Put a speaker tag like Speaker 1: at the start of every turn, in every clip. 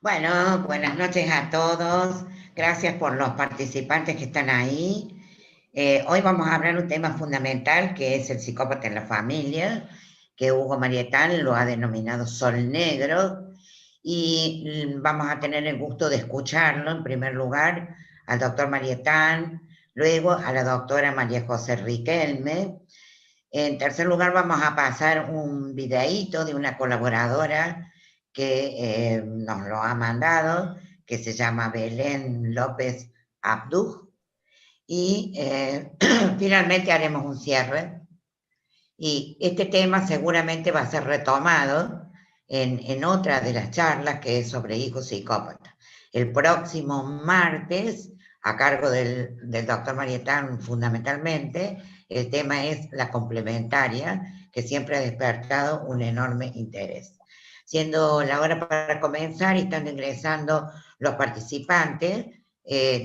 Speaker 1: Bueno, buenas noches a todos. Gracias por los participantes que están ahí. Hoy vamos a hablar un tema fundamental que es el psicópata en la familia, que Hugo Marietán lo ha denominado Sol Negro. Y vamos a tener el gusto de escucharlo en primer lugar al doctor Marietán, luego a la doctora María José Riquelme. En tercer lugar, vamos a pasar un videíto de una colaboradora que nos lo ha mandado, que se llama Belén López Abduj. Y finalmente haremos un cierre. Y este tema seguramente va a ser retomado en otra de las charlas que es sobre hijos psicópatas. El próximo martes, a cargo del doctor Marietán fundamentalmente, el tema es la complementaria, que siempre ha despertado un enorme interés. Siendo la hora para comenzar y estando ingresando los participantes,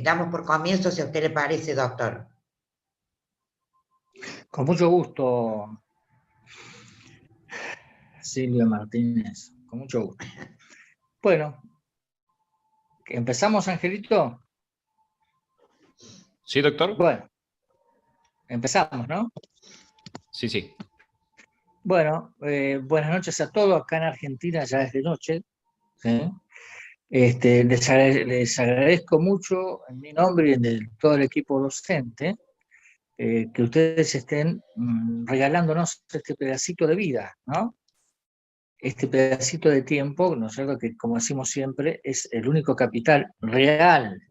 Speaker 1: damos por comienzo, si a usted le parece, doctor.
Speaker 2: Con mucho gusto, Silvia Martínez, con mucho gusto. Bueno, ¿empezamos, Angelito?
Speaker 3: Sí, doctor.
Speaker 2: Bueno, empezamos, ¿no?
Speaker 3: Sí, sí.
Speaker 2: Bueno, buenas noches a todos. Acá en Argentina ya es de noche, ¿sí? Les agradezco mucho en mi nombre y en todo el equipo docente que ustedes estén regalándonos este pedacito de vida, ¿no? Este pedacito de tiempo, ¿no es cierto?, que como decimos siempre, es el único capital real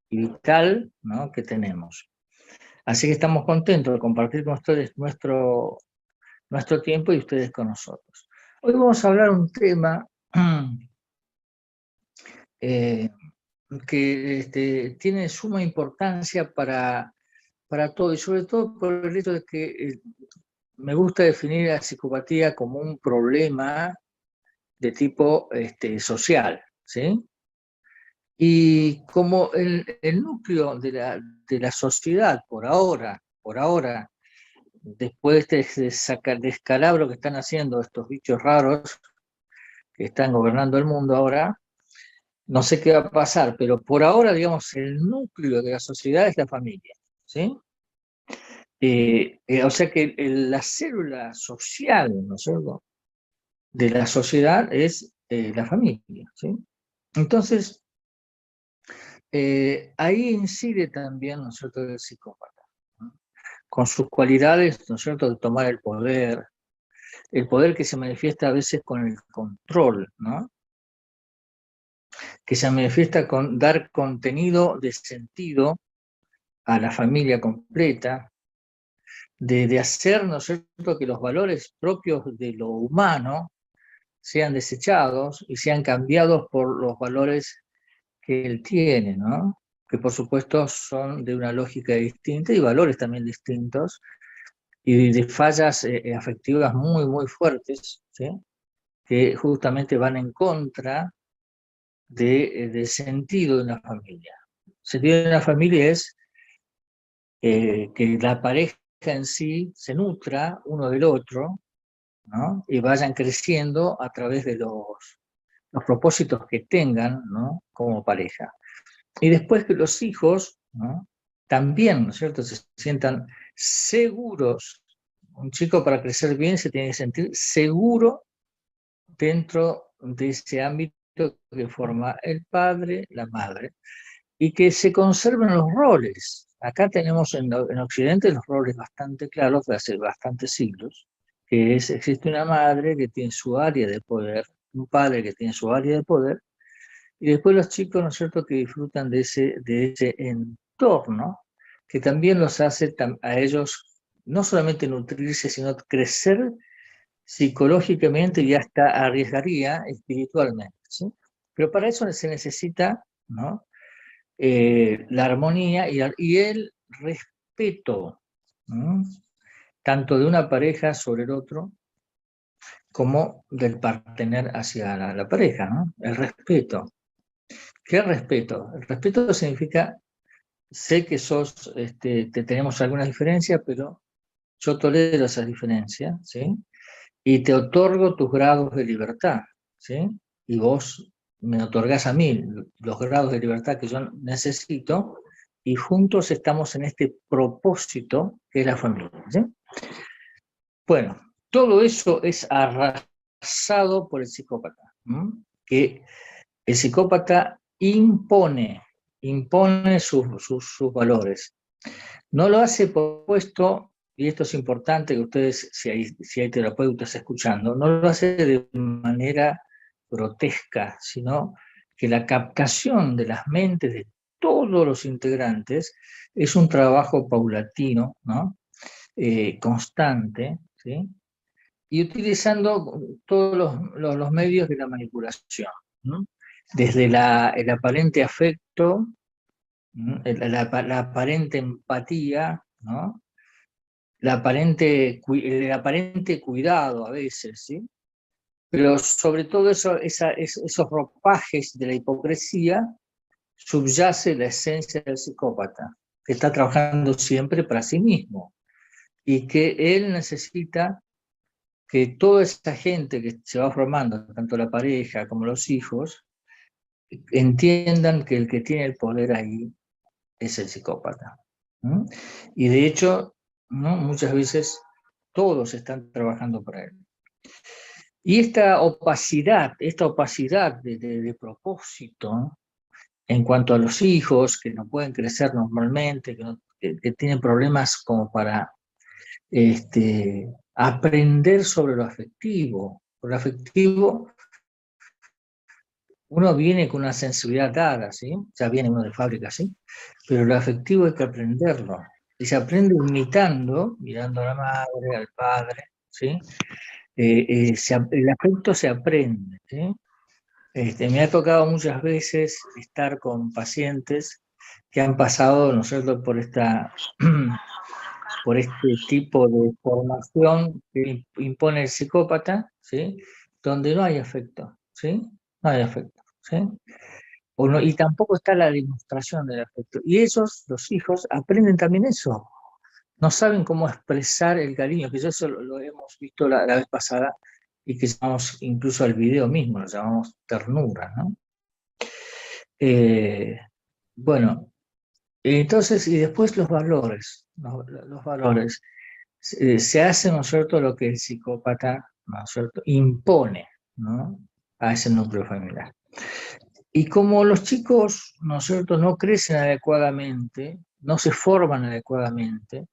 Speaker 2: y vital, ¿no?, que tenemos. Así que estamos contentos de compartir con ustedes nuestro tiempo y ustedes con nosotros. Hoy vamos a hablar un tema que tiene suma importancia para todo, y sobre todo por el hecho de que me gusta definir la psicopatía como un problema de tipo social, ¿sí? Y como el núcleo de la sociedad, por ahora, después de este descalabro que están haciendo estos bichos raros que están gobernando el mundo ahora, no sé qué va a pasar, pero por ahora, digamos, el núcleo de la sociedad es la familia, ¿sí? O sea que la célula social, ¿no es cierto?, de la sociedad es la familia, ¿sí? Entonces, ahí incide también, ¿no es cierto?, el psicópata, ¿no?, con sus cualidades, ¿no es cierto?, de tomar el poder que se manifiesta a veces con el control, ¿no?, que se manifiesta con dar contenido de sentido a la familia completa, de hacer, ¿no es cierto?, que los valores propios de lo humano sean desechados y sean cambiados por los valores que él tiene, ¿no?, que por supuesto son de una lógica distinta y valores también distintos, y de fallas afectivas muy, muy fuertes, ¿sí?, que justamente van en contra del sentido de una familia. El sentido de una familia es que la pareja en sí se nutra uno del otro, ¿no?, y vayan creciendo a través de los propósitos que tengan, ¿no?, como pareja. Y después que los hijos, ¿no?, también, ¿no es cierto?, se sientan seguros. Un chico, para crecer bien, se tiene que sentir seguro dentro de ese ámbito que forma el padre, la madre, y que se conserven los roles. Acá tenemos en Occidente los roles bastante claros de hace bastantes siglos, que existe una madre que tiene su área de poder, un padre que tiene su área de poder, y después los chicos, ¿no es cierto?, que disfrutan de ese entorno, que también los hace a ellos no solamente nutrirse, sino crecer psicológicamente y hasta arriesgaría espiritualmente, ¿sí? Pero para eso se necesita, ¿no?, la armonía y el respeto, ¿no?, tanto de una pareja sobre el otro, como del partener hacia la pareja, ¿no? El respeto. ¿Qué respeto? El respeto significa, sé que tenemos algunas diferencias, pero yo tolero esas diferencias, ¿sí?, y te otorgo tus grados de libertad, ¿sí?, y vos me otorgás a mí los grados de libertad que yo necesito, y juntos estamos en este propósito que es la familia, ¿sí? Bueno, todo eso es arrasado por el psicópata, ¿m? Que el psicópata impone sus valores. No lo hace por supuesto, y esto es importante que ustedes, si hay terapeutas escuchando, no lo hace de manera grotesca, sino que la captación de las mentes de todos los integrantes es un trabajo paulatino, ¿no? Constante, ¿sí? Y utilizando todos los medios de la manipulación, ¿no? Desde el aparente afecto, ¿no? La aparente empatía, ¿no? El aparente cuidado a veces, ¿sí? Pero sobre todo esos ropajes de la hipocresía subyace la esencia del psicópata, que está trabajando siempre para sí mismo y que él necesita que toda esa gente que se va formando, tanto la pareja como los hijos, entiendan que el que tiene el poder ahí es el psicópata. ¿No? Y de hecho, ¿no? Muchas veces todos están trabajando para él. Y esta opacidad de propósito, ¿no? En cuanto a los hijos que no pueden crecer normalmente, que tienen problemas como para aprender sobre lo afectivo. Lo afectivo, uno viene con una sensibilidad dada, ¿sí? Ya viene uno de fábrica, ¿sí? Pero lo afectivo hay que aprenderlo. Y se aprende imitando, mirando a la madre, al padre, ¿sí? El afecto se aprende, ¿sí? Me ha tocado muchas veces estar con pacientes que han pasado, ¿no es cierto?, por este tipo de formación que impone el psicópata, ¿sí? Donde no hay afecto, ¿sí? No hay afecto, ¿sí? Y tampoco está la demostración del afecto. Y ellos, los hijos, aprenden también eso. No saben cómo expresar el cariño, que eso lo hemos visto la vez pasada, y que llamamos incluso al video mismo, lo llamamos ternura, ¿no? Bueno, entonces, y después los valores, los valores. Se hace, ¿no es cierto?, lo que el psicópata, ¿no es cierto?, impone, ¿no?, a ese núcleo familiar. Y como los chicos, ¿no es cierto?, no crecen adecuadamente, no se forman adecuadamente,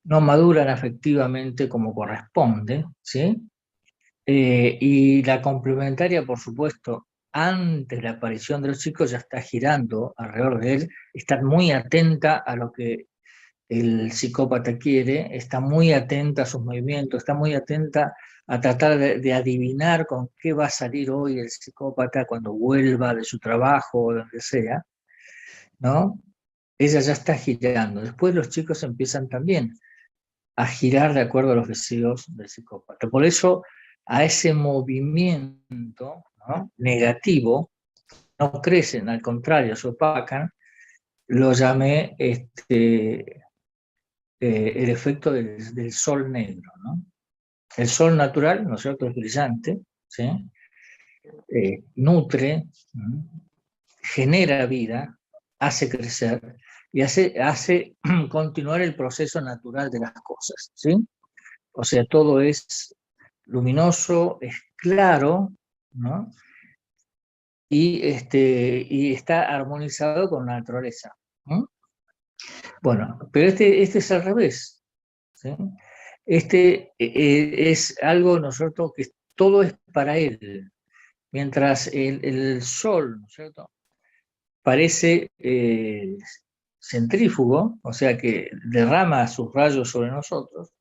Speaker 2: no maduran afectivamente como corresponde, ¿sí? Y la complementaria, por supuesto, antes de la aparición de los chicos ya está girando alrededor de él, está muy atenta a lo que el psicópata quiere, está muy atenta a sus movimientos, está muy atenta a tratar de adivinar con qué va a salir hoy el psicópata cuando vuelva de su trabajo o donde sea, ¿no? Ella ya está girando. Después los chicos empiezan también a girar de acuerdo a los deseos del psicópata. Por eso, a ese movimiento, ¿no?, negativo, no crecen, al contrario, se opacan, lo llamé el efecto del sol negro, ¿no? El sol natural, ¿no es cierto?, es brillante, ¿sí? Nutre, ¿no?, genera vida, hace crecer y hace continuar el proceso natural de las cosas, ¿sí? O sea, todo es luminoso, es claro, ¿no? Y está armonizado con la naturaleza, ¿no? Bueno, pero este es al revés, ¿sí? Es algo, ¿no es cierto?, que todo es para él, mientras el sol, ¿no es cierto?, parece centrífugo, o sea que derrama sus rayos sobre nosotros.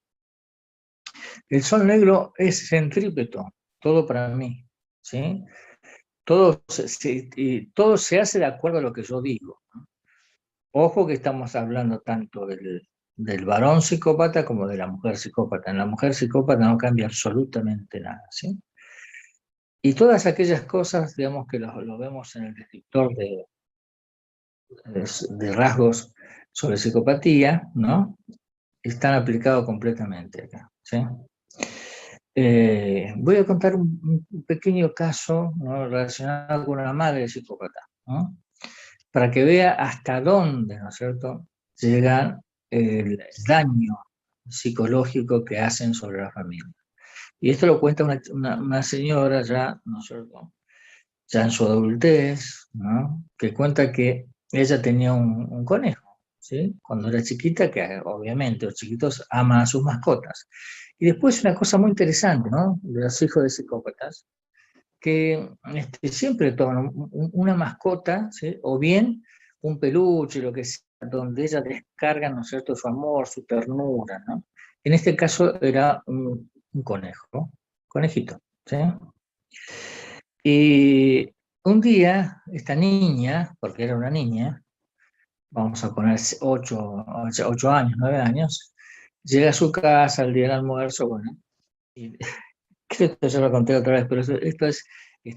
Speaker 2: El sol negro es centrípeto, todo para mí, ¿sí? Todo se hace de acuerdo a lo que yo digo, ¿no? Ojo que estamos hablando tanto del varón psicópata como de la mujer psicópata. En la mujer psicópata no cambia absolutamente nada, ¿sí? Y todas aquellas cosas, digamos, que lo vemos en el descriptor de rasgos sobre psicopatía, ¿no?, están aplicados completamente acá, ¿sí? Voy a contar un pequeño caso, ¿no?, relacionado con una madre psicópata, ¿no?, para que vea hasta dónde, ¿no es cierto?, llega el daño psicológico que hacen sobre la familia. Y esto lo cuenta una señora ya, ¿no es cierto?, ya en su adultez, ¿no?, que cuenta que ella tenía un conejo, ¿sí?, cuando era chiquita, que obviamente los chiquitos aman a sus mascotas. Y después una cosa muy interesante, ¿no?, de los hijos de psicópatas, que siempre toman una mascota, ¿sí?, o bien un peluche, lo que sea, donde ella descarga, ¿no es cierto?, su amor, su ternura, ¿no? En este caso era un conejo, conejito, ¿sí? Y un día, esta niña, porque era una niña, vamos a poner 8 años, 9 años, llega a su casa al día del almuerzo, bueno, y creo que ya lo conté otra vez, pero esto es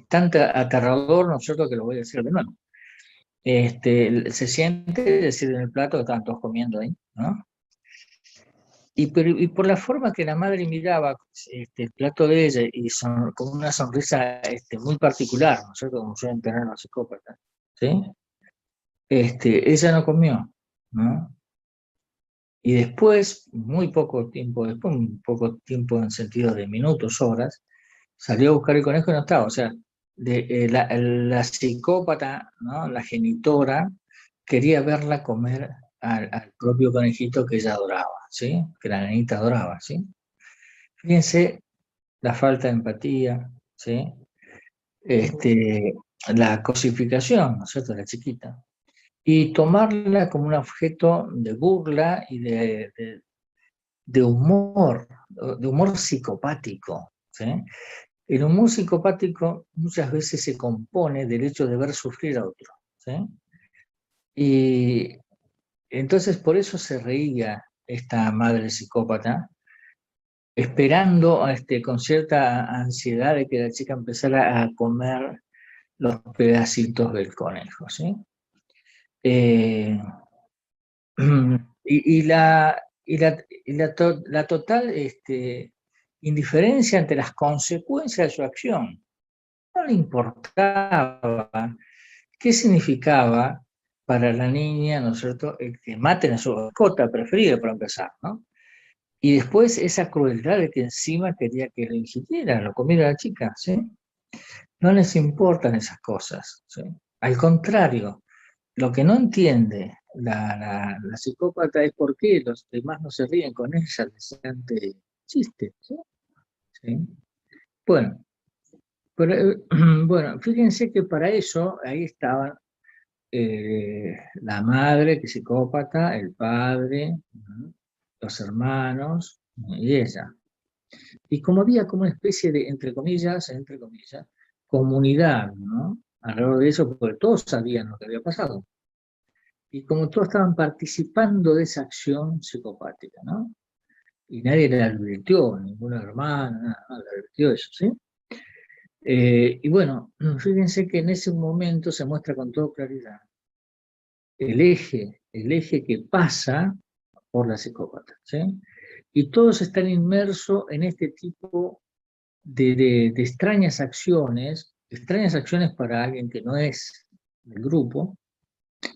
Speaker 2: tan aterrador, ¿no es cierto?, que lo voy a decir de nuevo. Se siente, decir, en el plato que estaban todos comiendo ahí, ¿no? Y por la forma que la madre miraba el plato de ella y con una sonrisa muy particular, ¿no es cierto?, como suelen tener los psicópatas, ¿sí?, ella no comió, ¿no? Y después, muy poco tiempo después, un poco tiempo en sentido de minutos, horas, salió a buscar el conejo y no estaba. O sea, la psicópata, ¿no?, la genitora, quería verla comer al propio conejito que ella adoraba, ¿sí?, que la nenita adoraba, ¿sí? Fíjense la falta de empatía, ¿sí? La cosificación, ¿no es cierto?, de la chiquita. Y tomarla como un objeto de burla y de humor psicopático, ¿sí? El humor psicopático muchas veces se compone del hecho de ver sufrir a otro, ¿sí? Y entonces por eso se reía esta madre psicópata, esperando con cierta ansiedad de que la chica empezara a comer los pedacitos del conejo, ¿sí? Y la total indiferencia ante las consecuencias de su acción. No le importaba qué significaba para la niña, ¿no es cierto?, el que maten a su mascota preferida, para empezar, ¿no? Y después esa crueldad de que encima quería que lo ingiriera, lo comiera la chica, ¿sí? No les importan esas cosas, ¿sí? Al contrario, lo que no entiende la psicópata es por qué los demás no se ríen con ella, les hace chiste, ¿sí? ¿Sí? Bueno, pero, bueno, fíjense que para eso ahí estaban la madre, que es psicópata, el padre, ¿no?, los hermanos y ella. Y como había como una especie de, entre comillas, comunidad, ¿no?, alrededor de eso, porque todos sabían lo que había pasado. Y como todos estaban participando de esa acción psicopática, ¿no? Y nadie le advirtió, ninguna hermana, nada, le advirtió eso, ¿sí? Y bueno, fíjense que en ese momento se muestra con toda claridad el eje que pasa por la psicópata, ¿sí? Y todos están inmersos en este tipo de extrañas acciones para alguien que no es del grupo,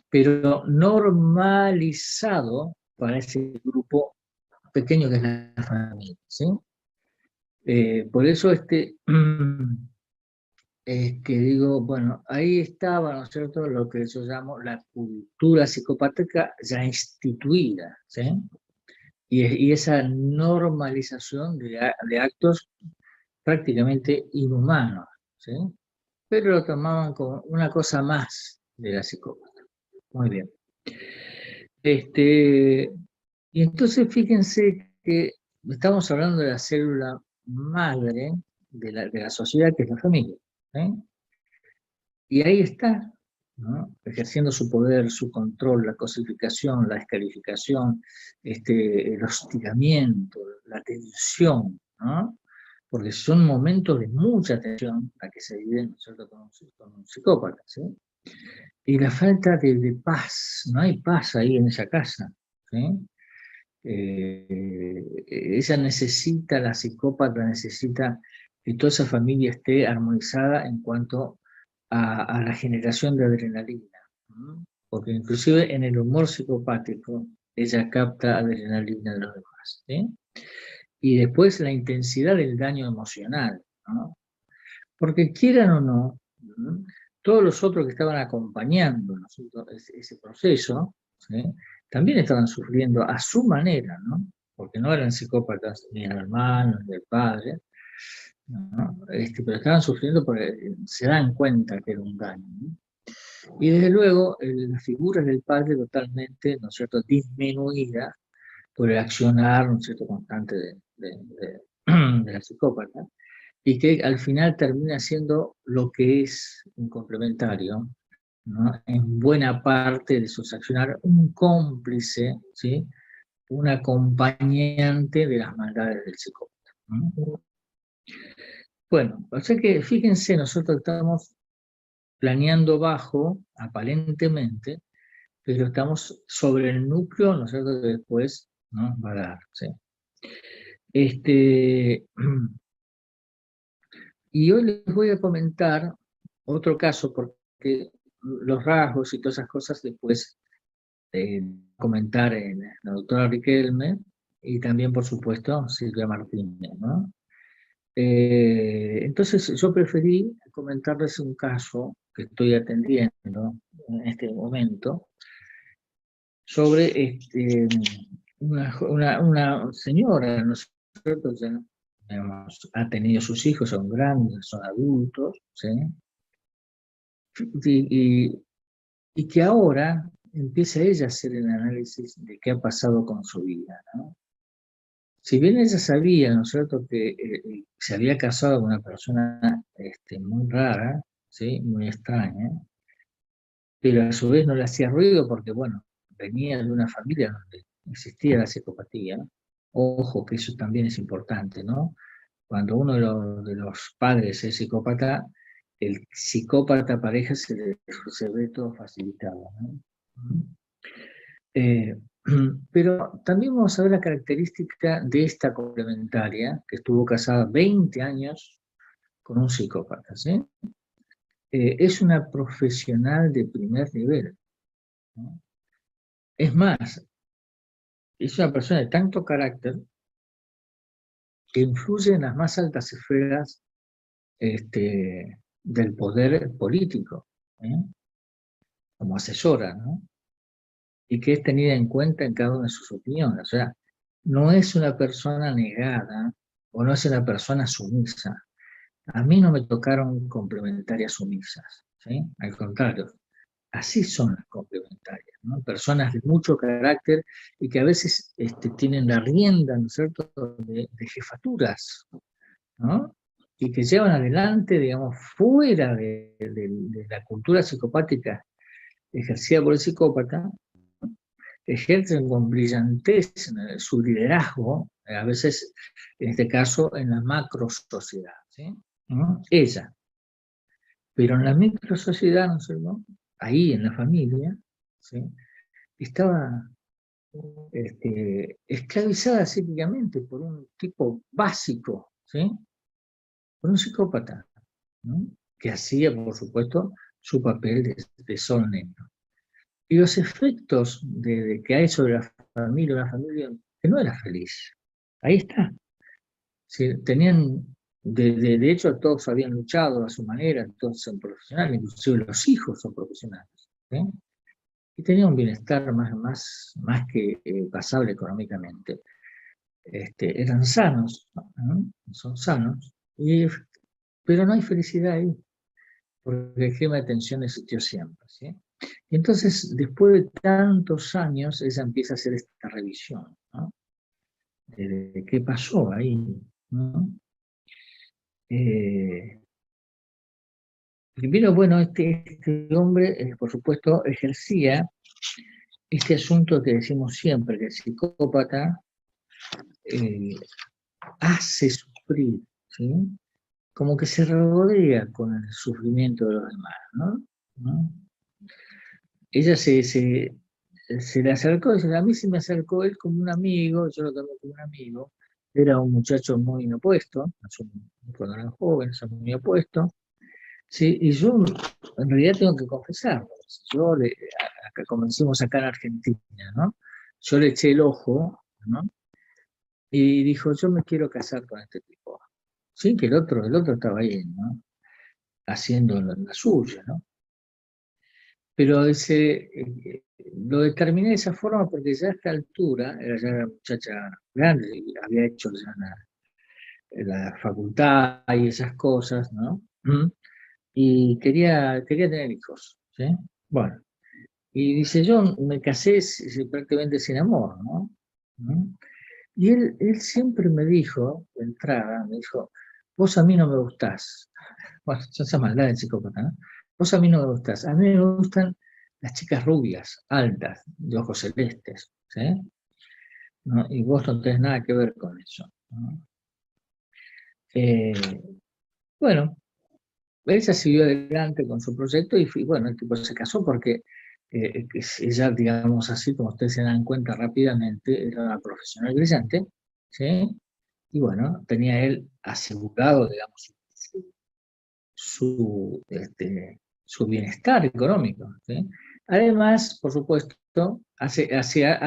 Speaker 2: pero normalizado para ese grupo pequeño que es la familia, ¿sí? Por eso que digo, bueno, ahí estaba, ¿no es cierto?, lo que yo llamo la cultura psicopática ya instituida, ¿sí? Y esa normalización de actos prácticamente inhumanos, ¿sí? Pero lo tomaban como una cosa más de la psicópata. Muy bien. Y entonces fíjense que estamos hablando de la célula madre de la sociedad, que es la familia, ¿sí? Y ahí está, ¿no?, ejerciendo su poder, su control, la cosificación, la descalificación, el hostigamiento, la tensión, ¿no? Porque son momentos de mucha tensión la que se vive, ¿no es cierto?, con un psicópata, ¿sí? Y la falta de paz, no hay paz ahí en esa casa, ¿sí? ella necesita, la psicópata necesita que toda esa familia esté armonizada en cuanto a la generación de adrenalina, ¿no? Porque inclusive en el humor psicopático ella capta adrenalina de los demás, ¿sí? Y después la intensidad del daño emocional, ¿no? Porque quieran o no, ¿no?, todos los otros que estaban acompañando ese proceso, ¿sí?, también estaban sufriendo a su manera, ¿no? Porque no eran psicópatas ni el hermano ni el padre, ¿no? Pero estaban sufriendo porque se dan cuenta que era un daño, ¿no? Y desde luego la figura del padre totalmente, ¿no es cierto?, disminuida por el accionar, ¿no es cierto?, constante de la psicópata, y que al final termina siendo lo que es un complementario, ¿no?, en buena parte de sus accionar, un cómplice, ¿sí?, un acompañante de las maldades del psicópata, ¿no? Bueno, o sea que fíjense, nosotros estamos planeando bajo, aparentemente, pero estamos sobre el núcleo, ¿no es cierto?, que después nos va a dar, ¿sí? Y hoy les voy a comentar otro caso, porque los rasgos y todas esas cosas después comentar en la doctora Riquelme, y también, por supuesto, Silvia Martínez, ¿no? Entonces yo preferí comentarles un caso que estoy atendiendo en este momento, sobre una señora, ¿no es cierto?, ya, digamos, ha tenido sus hijos, son grandes, son adultos, ¿sí?, y que ahora empieza ella a hacer el análisis de qué ha pasado con su vida, ¿no? Si bien ella sabía, ¿no es cierto?, que se había casado con una persona muy rara, ¿sí?, muy extraña, pero a su vez no le hacía ruido porque, bueno, venía de una familia donde existía la psicopatía. Ojo, que eso también es importante, ¿no? Cuando uno de los padres es psicópata, el psicópata pareja se ve todo facilitado, ¿no? Pero también vamos a ver la característica de esta complementaria, que estuvo casada 20 años con un psicópata, ¿sí? Es una profesional de primer nivel, ¿no? Es más, es una persona de tanto carácter que influye en las más altas esferas del poder político, ¿eh?, como asesora, ¿no? Y que es tenida en cuenta en cada una de sus opiniones. O sea, no es una persona negada o no es una persona sumisa. A mí no me tocaron complementarias sumisas, ¿sí? Al contrario, así son las complementarias, ¿no? Personas de mucho carácter y que a veces tienen la rienda, ¿no es cierto?, de jefaturas, ¿no?, y que llevan adelante, digamos, fuera de la cultura psicopática ejercida por el psicópata, ejercen con brillantez su liderazgo, a veces, en este caso, en la macro sociedad, ¿sí?, ¿no?, ella. Pero en la micro sociedad, ¿no es cierto?, ahí en la familia, ¿sí?, estaba esclavizada psíquicamente por un tipo básico, ¿sí?, por un psicópata, ¿no?, que hacía, por supuesto, su papel de sol negro. Y los efectos de que hay sobre la familia, una familia que no era feliz, ahí está. ¿Sí? De hecho, todos habían luchado a su manera, todos son profesionales, inclusive los hijos son profesionales, ¿sí?, y tenían un bienestar más que pasable económicamente. Eran sanos, ¿no?, son sanos, pero no hay felicidad ahí, porque el clima de tensión existió siempre, ¿sí? Y entonces, después de tantos años, ella empieza a hacer esta revisión, ¿no?, de qué pasó ahí, ¿no? Primero, bueno, este hombre, por supuesto, ejercía este asunto que decimos siempre, que el psicópata hace sufrir, ¿sí?, como que se rodea con el sufrimiento de los demás, ¿no? Ella se le acercó, dice, a mí se me acercó él como un amigo, yo lo tomé como un amigo, era un muchacho muy opuesto, cuando eran jóvenes, muy opuesto, sí, y yo en realidad tengo que confesarlo, acá comencemos acá en Argentina, ¿no? Yo le eché el ojo, ¿no? Y dijo, yo me quiero casar con este tipo. Sí, que el otro estaba ahí, ¿no? Haciendo la suya, ¿no? Pero lo determiné de esa forma porque ya a esta altura, ya era muchacha grande, y había hecho ya la facultad y esas cosas, ¿no? Y quería tener hijos, ¿sí? Bueno, y dice, yo me casé prácticamente sin amor, ¿no? Y él siempre me dijo, de entrada, me dijo, vos a mí no me gustás. Bueno, son esas maldades del psicópata, ¿no? Vos a mí no me gustás. A mí me gustan las chicas rubias, altas, de ojos celestes, ¿sí? ¿No? Y vos no tenés nada que ver con eso, ¿no? Eh, bueno, ella siguió adelante con su proyecto y bueno, el tipo se casó porque ella, digamos así, como ustedes se dan cuenta rápidamente, era una profesional brillante, ¿sí? Y bueno, tenía él asegurado, digamos, su bienestar económico, ¿sí? Además, por supuesto, hacía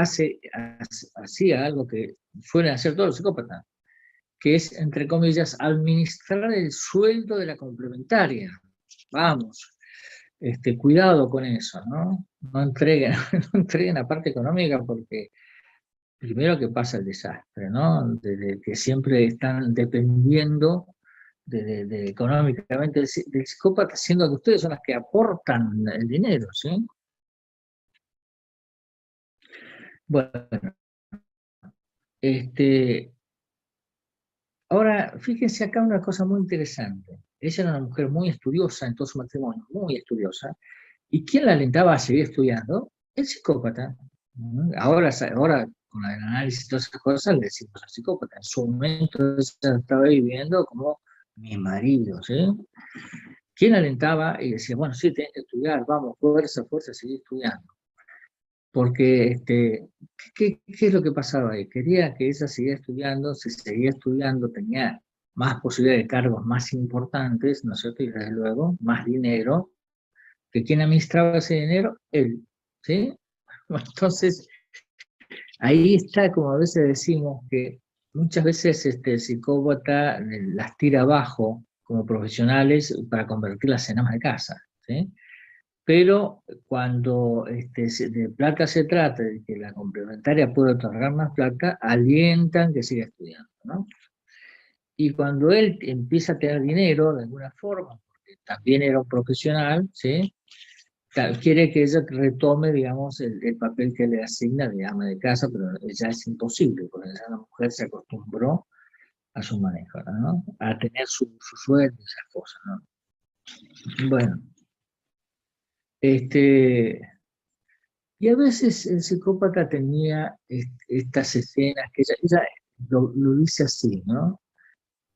Speaker 2: algo que suelen hacer todos los psicópatas, que es, entre comillas, administrar el sueldo de la complementaria. Vamos, cuidado con eso, ¿no? No entreguen, no entreguen la parte económica porque primero que pasa el desastre, ¿no? De que siempre están dependiendo económicamente del psicópata, siendo que ustedes son las que aportan el dinero, ¿sí? Bueno, ahora fíjense acá una cosa muy interesante. Ella era una mujer muy estudiosa en todo su matrimonio, muy estudiosa. ¿Y quién la alentaba a seguir estudiando? El psicópata. Ahora con el análisis de todas esas cosas, le decimos al psicópata. En su momento ella estaba viviendo como mi marido, ¿sí? ¿Quién alentaba y decía, bueno, sí, tenés que estudiar, vamos, fuerza, fuerza, seguir estudiando? Porque, ¿qué es lo que pasaba ahí? Quería que ella siguiera estudiando, si seguía estudiando tenía más posibilidades de cargos más importantes, ¿no es cierto? Y desde luego, más dinero, que quien administraba ese dinero, él, ¿sí? Entonces, ahí está, como a veces decimos, que muchas veces el psicópata las tira abajo como profesionales para convertirlas en amas de casa, ¿sí? Pero cuando de plata se trata, de que la complementaria puede otorgar más plata, alientan que siga estudiando, ¿no? Y cuando él empieza a tener dinero, de alguna forma, porque también era un profesional, ¿sí? Quiere que ella retome, digamos, el papel que le asigna de ama de casa, pero ya es imposible, porque ya la mujer se acostumbró a su manejo, ¿no? A tener su sueldo y esas cosas, ¿no? Bueno, y a veces el psicópata tenía estas escenas que ella lo dice así, ¿no?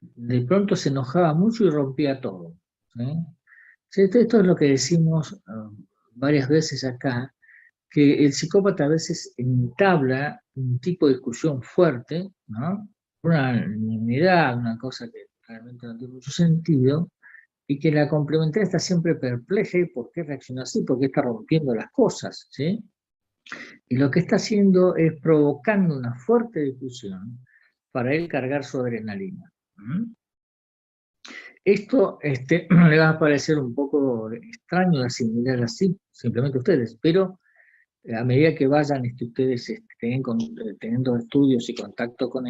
Speaker 2: De pronto se enojaba mucho y rompía todo, ¿sí? Sí, esto es lo que decimos varias veces acá, que el psicópata a veces entabla un tipo de discusión fuerte, ¿no? Una nimiedad, una cosa que realmente no tiene mucho sentido, y que la complementaria está siempre perpleja, ¿y por qué reacciona así? ¿Por qué está rompiendo las cosas? ¿Sí? Y lo que está haciendo es provocando una fuerte discusión para él cargar su adrenalina. Esto le va a parecer un poco extraño de asimilar así, simplemente ustedes, pero a medida que vayan ustedes teniendo estudios y contacto con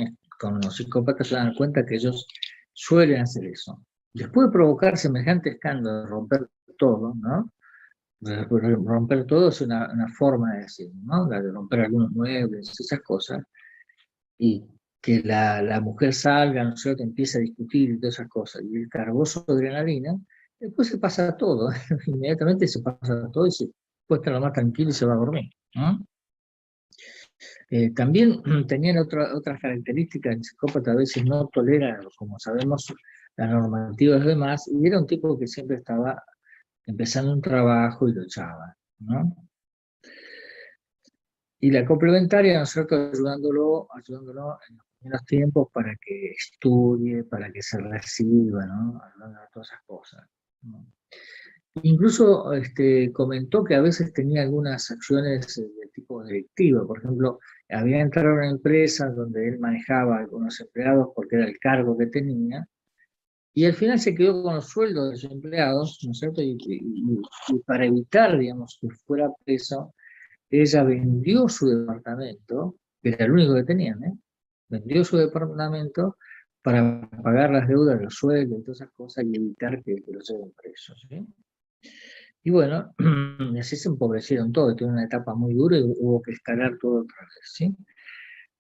Speaker 2: los psicópatas, se dan cuenta que ellos suelen hacer eso. Después de provocar semejante escándalo, romper todo, ¿no? Romper todo es una forma de decir, ¿no? La de romper algunos muebles, esas cosas, y que la mujer salga, ¿no es cierto?, empieza a discutir y todas esas cosas, y el cargó su adrenalina, después se pasa todo, inmediatamente se pasa todo y se puede estar lo más tranquilo y se va a dormir, ¿no? También tenían otras características, el psicópata a veces no tolera, como sabemos, la normativa de los demás, y era un tipo que siempre estaba empezando un trabajo y lo echaba, ¿no? Y la complementaria, ¿no es cierto?, ayudándolo en los primeros tiempos para que estudie, para que se reciba, ¿no? Todas esas cosas, ¿no? Incluso comentó que a veces tenía algunas acciones de tipo directivo. Por ejemplo, había entrado a una empresa donde él manejaba a algunos empleados porque era el cargo que tenía, y al final se quedó con los sueldos de sus empleados, ¿no es cierto? Y para evitar, digamos, que fuera preso, ella vendió su departamento, que era el único que tenían, ¿eh? Vendió su departamento para pagar las deudas de los sueldos y todas esas cosas y evitar que los lleven presos, ¿sí? Y bueno, y así se empobrecieron todos, tuvieron una etapa muy dura y hubo que escalar todo otra vez, ¿sí?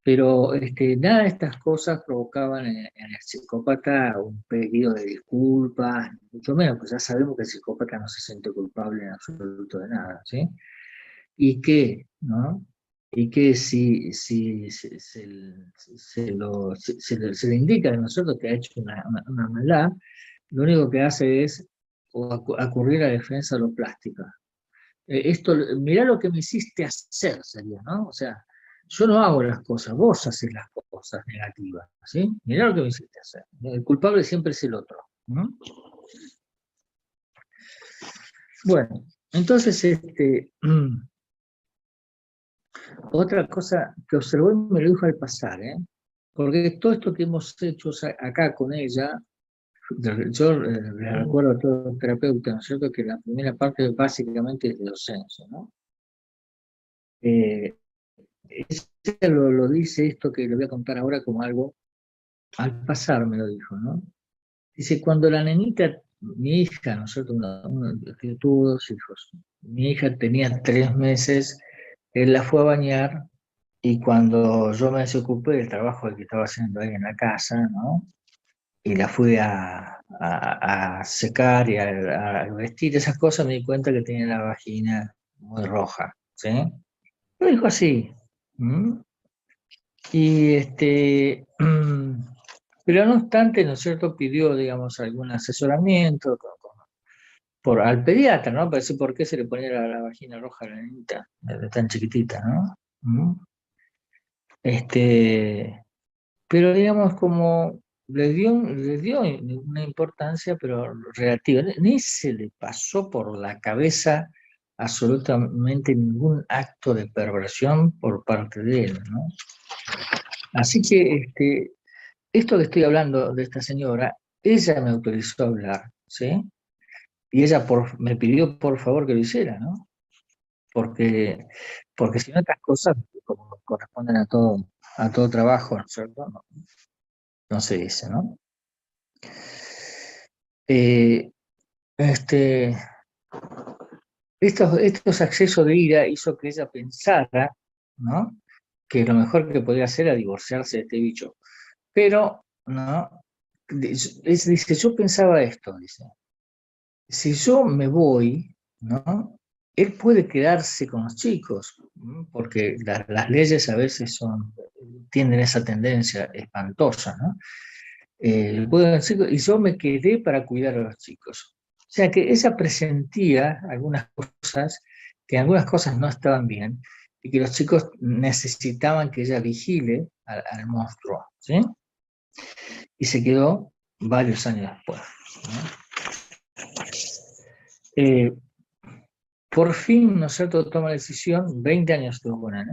Speaker 2: Pero nada de estas cosas provocaban en el psicópata un pedido de disculpas, mucho menos, pues ya sabemos que el psicópata no se siente culpable en absoluto de nada, ¿sí? Y que, ¿no? Y que si se le indica, ¿no es cierto?, que ha hecho una maldad, lo único que hace es acudir a la defensa de lo plástica. Mirá lo que me hiciste hacer, sería, ¿no? O sea, yo no hago las cosas, vos haces las cosas negativas, ¿sí? Mirá lo que me hiciste hacer. El culpable siempre es el otro, ¿no? Bueno, entonces, otra cosa que observó y me lo dijo al pasar, porque todo esto que hemos hecho acá con ella, yo le recuerdo a todo el terapeuta, ¿no es cierto?, que la primera parte básicamente es de docencia, ¿no? Ella lo dice esto que le voy a contar ahora como algo, al pasar me lo dijo, ¿no? Dice, cuando la nenita, mi hija, ¿no es cierto?, que tuvo 2 hijos, mi hija tenía 3 meses, él la fue a bañar, y cuando yo me desocupé del trabajo que estaba haciendo ahí en la casa, ¿no?, y la fui a secar y a vestir, esas cosas, me di cuenta que tenía la vagina muy roja, ¿sí? Lo dijo así. ¿Mm? Y pero no obstante, ¿no es cierto?, pidió, digamos, algún asesoramiento al pediatra, ¿no? Para decir por qué se le ponía la vagina roja a la niñita, tan chiquitita, ¿no? ¿Mm? Pero digamos, como le dio una importancia, pero relativa. Ni se le pasó por la cabeza absolutamente ningún acto de perversión por parte de él, ¿no? Así que esto que estoy hablando de esta señora, ella me autorizó a hablar, ¿sí? Y ella me pidió por favor que lo hiciera, ¿no? Porque si no, estas cosas, como corresponden a todo trabajo, ¿no es cierto?, no se dice, ¿no? Eh, este, estos accesos de ira hizo que ella pensara, ¿no?, que lo mejor que podía hacer era divorciarse de este bicho. Pero, ¿no?, dice, yo pensaba esto, dice, si yo me voy, ¿no?, él puede quedarse con los chicos, porque las leyes a veces tienen esa tendencia espantosa, ¿no? Y yo me quedé para cuidar a los chicos. O sea que ella presentía algunas cosas, que algunas cosas no estaban bien, y que los chicos necesitaban que ella vigile al monstruo, ¿sí? Y se quedó varios años después, ¿no? Por fin, ¿no es cierto?, toma la decisión, 20 años estuvo con él,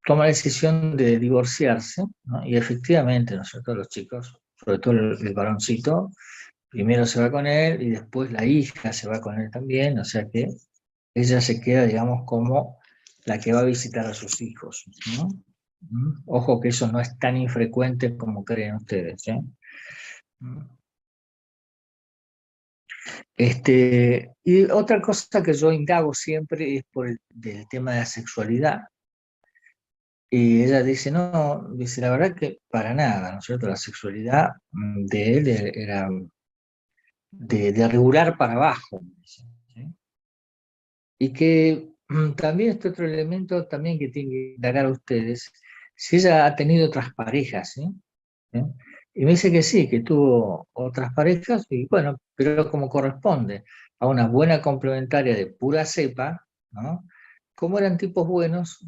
Speaker 2: toma la decisión de divorciarse, ¿no? Y efectivamente, ¿no es cierto?, los chicos, sobre todo el varoncito, primero se va con él y después la hija se va con él también, o sea que ella se queda, digamos, como la que va a visitar a sus hijos, ¿no? Ojo que eso no es tan infrecuente como creen ustedes, ¿eh? Y otra cosa que yo indago siempre es por el tema de la sexualidad. Y ella dice, no, dice, la verdad que para nada, ¿no es cierto? La sexualidad de él era de regular para abajo, ¿sí? Y que también este otro elemento también que tiene que indagar a ustedes, si ella ha tenido otras parejas, ¿sí? ¿Sí? Y me dice que sí, que tuvo otras parejas, y bueno, pero como corresponde a una buena complementaria de pura cepa, ¿no? Como eran tipos buenos,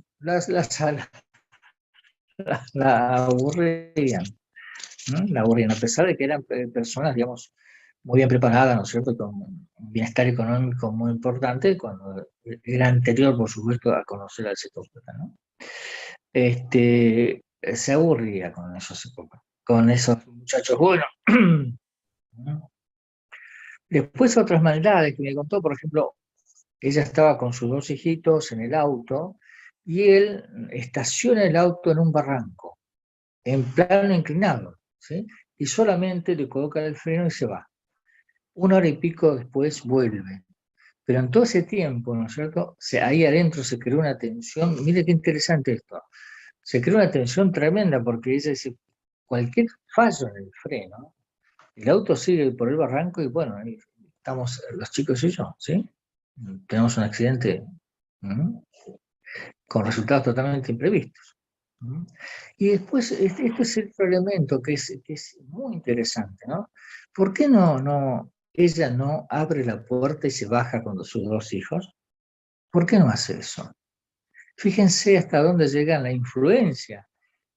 Speaker 2: la aburrían, ¿no? La aburrían, a pesar de que eran personas, digamos, muy bien preparadas, ¿no es cierto?, con un bienestar económico muy importante, cuando era anterior, por supuesto, a conocer al psicópata, ¿no? Se aburría con esos psicópatas, con esos muchachos buenos. ¿No? Después otras maldades que me contó, por ejemplo, ella estaba con sus dos hijitos en el auto y él estaciona el auto en un barranco, en plano inclinado, ¿sí? Y solamente le coloca el freno y se va. 1 hora y pico después vuelve. Pero en todo ese tiempo, ¿no es cierto?, ahí adentro se creó una tensión. Mire qué interesante esto. Se creó una tensión tremenda porque ella dice, cualquier fallo en el freno, el auto sigue por el barranco y bueno, ahí estamos los chicos y yo, ¿sí? Tenemos un accidente, ¿no?, con resultados totalmente imprevistos, ¿no? Y después, este es otro elemento que es muy interesante, ¿no? ¿Por qué ella no abre la puerta y se baja con sus dos hijos? ¿Por qué no hace eso? Fíjense hasta dónde llega la influencia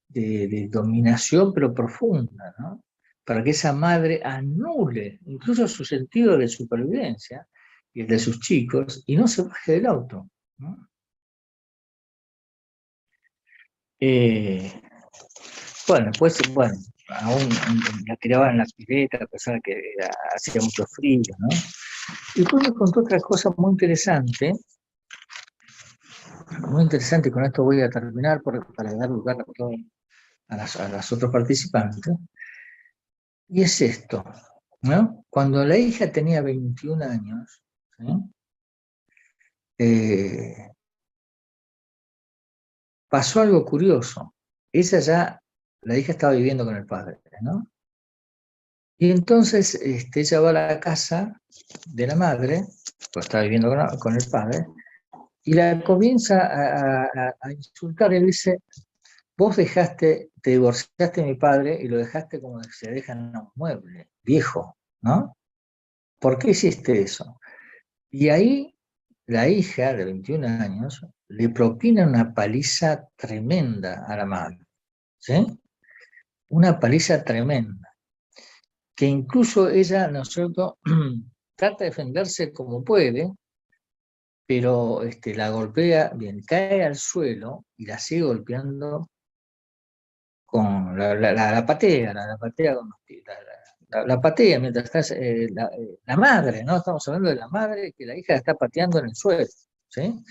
Speaker 2: de dominación, pero profunda, ¿no? Para que esa madre anule incluso su sentido de supervivencia y el de sus chicos y no se baje del auto, ¿no? Bueno, pues bueno, aún la tiraban en la pileta, a pesar de que hacía mucho frío, ¿no? Y después me contó otra cosa muy interesante, con esto voy a terminar para dar lugar a las otros participantes, y es esto, ¿no? Cuando la hija tenía 21 años, ¿sí?, pasó algo curioso. La hija estaba viviendo con el padre, ¿no? Y entonces ella va a la casa de la madre, pues estaba viviendo con el padre, y la comienza a insultar y le dice, vos te divorciaste de mi padre y lo dejaste como se dejan un mueble, viejo, ¿no? ¿Por qué hiciste eso? Y ahí la hija de 21 años le propina una paliza tremenda a la madre, ¿sí? Una paliza tremenda, que incluso ella, ¿no es cierto?, trata de defenderse como puede, pero la golpea, bien, cae al suelo y la sigue golpeando con la patea, la patea con los pies, la patea mientras está la madre, ¿no? Estamos hablando de la madre que la hija la está pateando en el suelo, ¿sí?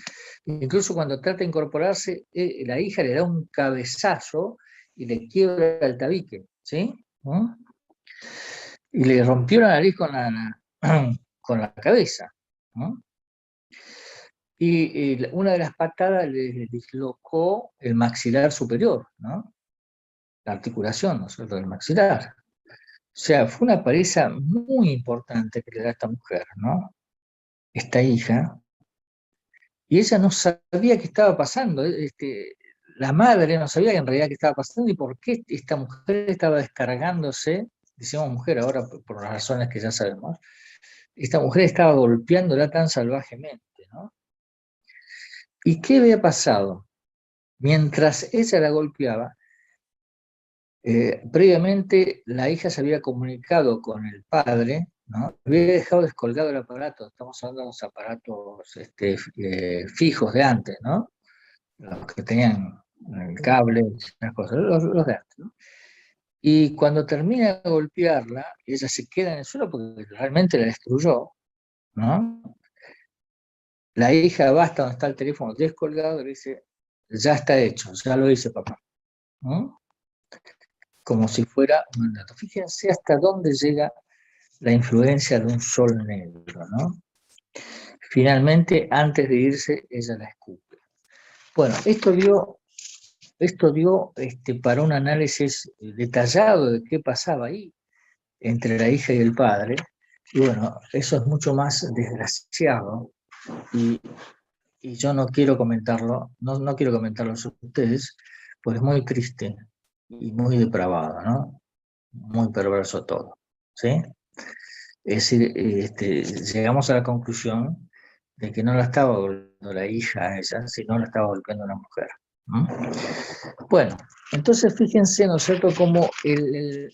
Speaker 2: Incluso cuando trata de incorporarse, la hija le da un cabezazo y le quiebra el tabique, ¿sí? ¿No? Y le rompió la nariz con la cabeza, ¿no? Y una de las patadas le dislocó el maxilar superior, ¿no? La articulación, ¿no es cierto?, del maxilar. O sea, fue una paliza muy importante que le da a esta mujer, ¿no? Esta hija. Y ella no sabía qué estaba pasando. La madre no sabía en realidad qué estaba pasando y por qué esta mujer estaba descargándose, decimos mujer ahora por las razones que ya sabemos, esta mujer estaba golpeándola tan salvajemente, ¿no? ¿Y qué había pasado? Mientras ella la golpeaba, previamente la hija se había comunicado con el padre, ¿no? Había dejado descolgado el aparato, estamos hablando de los aparatos fijos de antes, ¿no? Los que tenían el cable, esas cosas, los de antes, ¿no? Y cuando termina de golpearla, ella se queda en el suelo porque realmente la destruyó, ¿no? La hija va hasta donde está el teléfono descolgado y le dice, ya está hecho, ya lo hice papá, ¿no? Como si fuera un mandato. Fíjense hasta dónde llega la influencia de un sol negro, ¿no? Finalmente, antes de irse, ella la escupe. Bueno, esto dio para un análisis detallado de qué pasaba ahí entre la hija y el padre. Y bueno, eso es mucho más desgraciado y yo no quiero comentarlo, no quiero comentarlo sobre ustedes, pues es muy triste y muy depravado, ¿no? Muy perverso todo, ¿sí? Es decir, llegamos a la conclusión de que no la estaba golpeando la hija a ella, sino la estaba golpeando una mujer. ¿Mm? Bueno, entonces fíjense, ¿no es cierto?, cómo el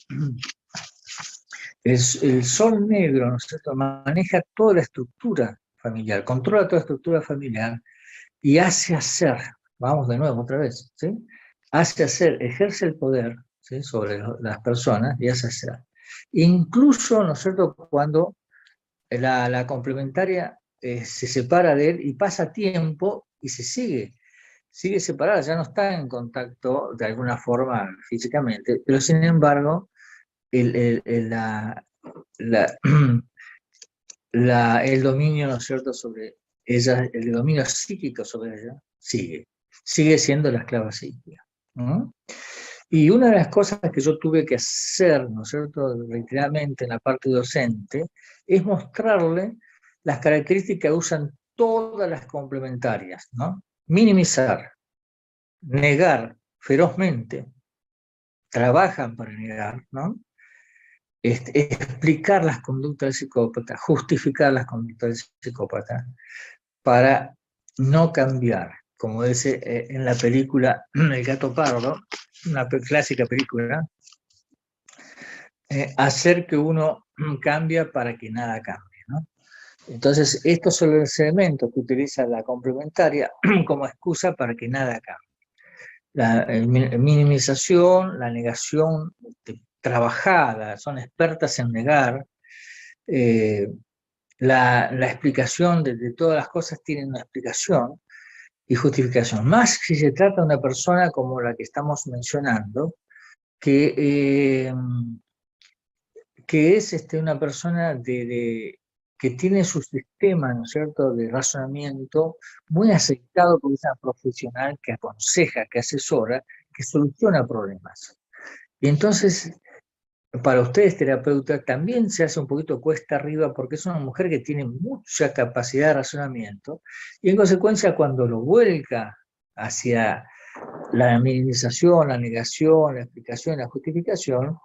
Speaker 2: sol negro, ¿no es cierto?, maneja toda la estructura familiar, controla toda la estructura familiar y hace hacer, vamos de nuevo otra vez, ¿sí? Hace hacer, ejerce el poder, ¿sí?, sobre las personas y hace hacer. Incluso, ¿no es cierto?, cuando la complementaria se separa de él y pasa tiempo y sigue separada, ya no está en contacto de alguna forma físicamente, pero sin embargo, la, el dominio, ¿no es cierto?, sobre ella, el dominio psíquico sobre ella, sigue siendo la esclava psíquica. ¿No? Y una de las cosas que yo tuve que hacer, ¿no es cierto?, reiteradamente en la parte docente, es mostrarle las características que usan todas las complementarias, ¿no? Minimizar, negar ferozmente, trabajan para negar, ¿no? Explicar las conductas del psicópata, justificar las conductas del psicópata, para no cambiar, como dice en la película El gato pardo, una clásica película, hacer que uno cambie para que nada cambie, ¿no? Entonces, estos son los elementos que utiliza la complementaria como excusa para que nada cambie. La minimización, la negación trabajada, son expertas en negar, la explicación de todas las cosas tienen una explicación y justificación. Más si se trata de una persona como la que estamos mencionando, que es una persona que tiene su sistema, ¿no es cierto?, de razonamiento muy aceptado por una profesional que aconseja, que asesora, que soluciona problemas. Y entonces, para ustedes, terapeutas, también se hace un poquito cuesta arriba porque es una mujer que tiene mucha capacidad de razonamiento y en consecuencia cuando lo vuelca hacia la minimización, la negación, la explicación, la justificación,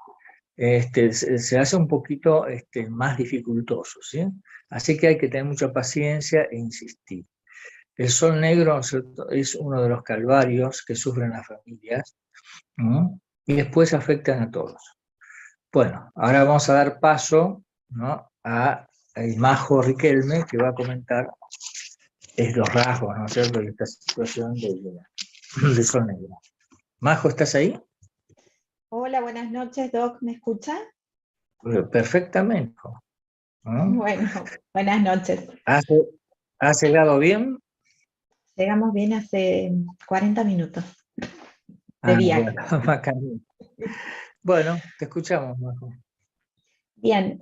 Speaker 2: se hace un poquito más dificultoso, ¿sí? Así que hay que tener mucha paciencia e insistir. El sol negro, ¿no es cierto?, es uno de los calvarios que sufren las familias, ¿no?, y después afectan a todos. Bueno, ahora vamos a dar paso, ¿no?, a Majo Riquelme, que va a comentar los rasgos, ¿no es cierto?, de esta situación de sol negro. Majo, ¿estás ahí?
Speaker 4: Hola, buenas noches, Doc, ¿me escucha?
Speaker 2: Perfectamente. ¿No?
Speaker 4: Bueno, buenas noches.
Speaker 2: ¿Has llegado bien?
Speaker 4: Llegamos bien hace 40 minutos de viaje.
Speaker 2: Bueno, bueno, te escuchamos, Majo.
Speaker 4: Bien,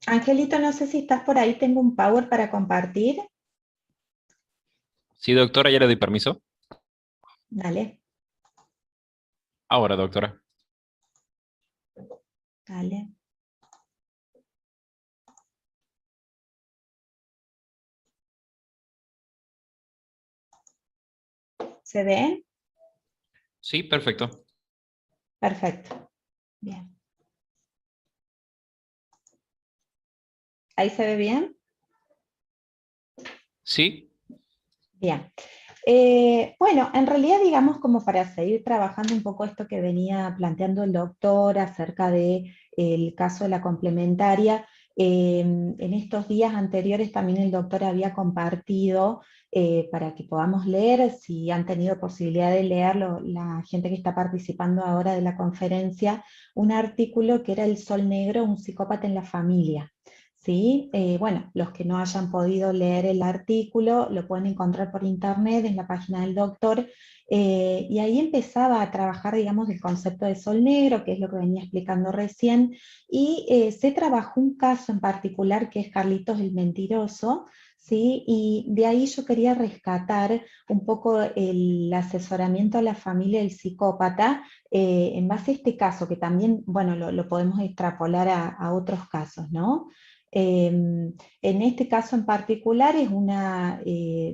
Speaker 4: Angelito, no sé si estás por ahí, tengo un power para compartir.
Speaker 3: Sí, doctora, ya le doy permiso.
Speaker 4: Dale,
Speaker 3: Ahora, doctora.
Speaker 4: dale. ¿Se ve?
Speaker 3: Sí, perfecto.
Speaker 4: Perfecto. Bien. ¿Ahí se ve bien?
Speaker 3: Sí.
Speaker 4: Bien. Bueno, en realidad, digamos, como para seguir trabajando un poco esto que venía planteando el doctor acerca del caso de la complementaria, en estos días anteriores también el doctor había compartido, para que podamos leer, si han tenido posibilidad de leerlo, la gente que está participando ahora de la conferencia, un artículo que era El Sol Negro, un psicópata en la familia. ¿Sí? Bueno, los que no hayan podido leer el artículo lo pueden encontrar por internet en la página del doctor, y ahí empezaba a trabajar, digamos, el concepto de sol negro, que es lo que venía explicando recién, y se trabajó un caso en particular que es Carlitos el Mentiroso, ¿sí? Y de ahí yo quería rescatar un poco el asesoramiento a la familia del psicópata, en base a este caso, que también, bueno, lo podemos extrapolar a otros casos, ¿no? En este caso en particular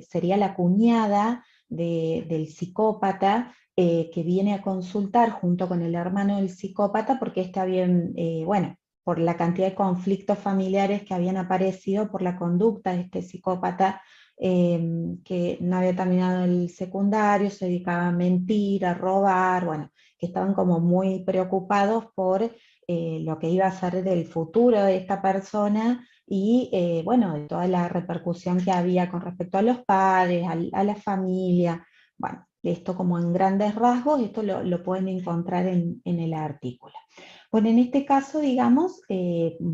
Speaker 4: sería la cuñada del psicópata, que viene a consultar junto con el hermano del psicópata porque está bien, bueno, por la cantidad de conflictos familiares que habían aparecido por la conducta de este psicópata que no había terminado el secundario, se dedicaba a mentir, a robar, bueno, que estaban como muy preocupados por lo que iba a ser del futuro de esta persona y bueno, de toda la repercusión que había con respecto a los padres, a la familia. Bueno, esto como en grandes rasgos, esto lo pueden encontrar en el artículo. Bueno, en este caso, digamos,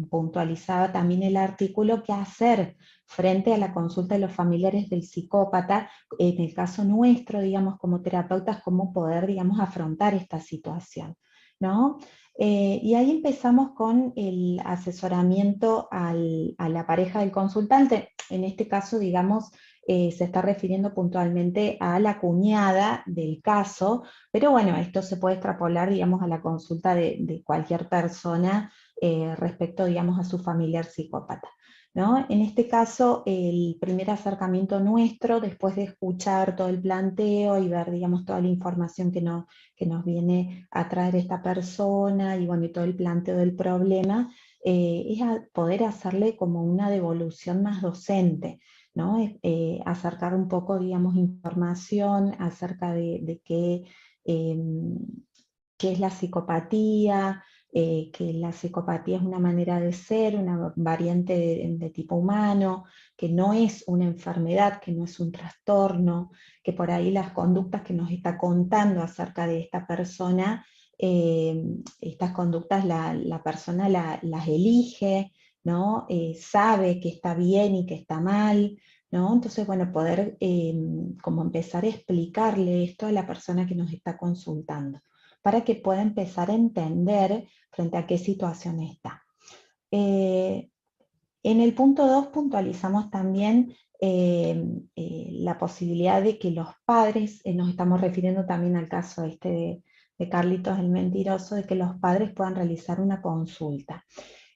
Speaker 4: puntualizaba también el artículo qué hacer frente a la consulta de los familiares del psicópata, en el caso nuestro, digamos, como terapeutas, cómo poder, digamos, afrontar esta situación, ¿no? Y ahí empezamos con el asesoramiento a la pareja del consultante. En este caso, digamos, se está refiriendo puntualmente a la cuñada del caso, pero bueno, esto se puede extrapolar, digamos, a la consulta de cualquier persona respecto, digamos, a su familiar psicópata, ¿no? En este caso, el primer acercamiento nuestro, después de escuchar todo el planteo y ver, digamos, toda la información que nos viene a traer esta persona y bueno, y todo el planteo del problema, es poder hacerle como una devolución más docente, ¿no? Acercar un poco, digamos, información acerca de qué es la psicopatía, que la psicopatía es una manera de ser, una variante de tipo humano, que no es una enfermedad, que no es un trastorno, que por ahí las conductas que nos está contando acerca de esta persona, estas conductas la persona las elige, ¿no? Sabe que está bien y que está mal, ¿no? Entonces, bueno, poder como empezar a explicarle esto a la persona que nos está consultando, para que pueda empezar a entender frente a qué situación está. En el punto 2 puntualizamos también la posibilidad de que los padres, nos estamos refiriendo también al caso este de Carlitos el Mentiroso, de que los padres puedan realizar una consulta.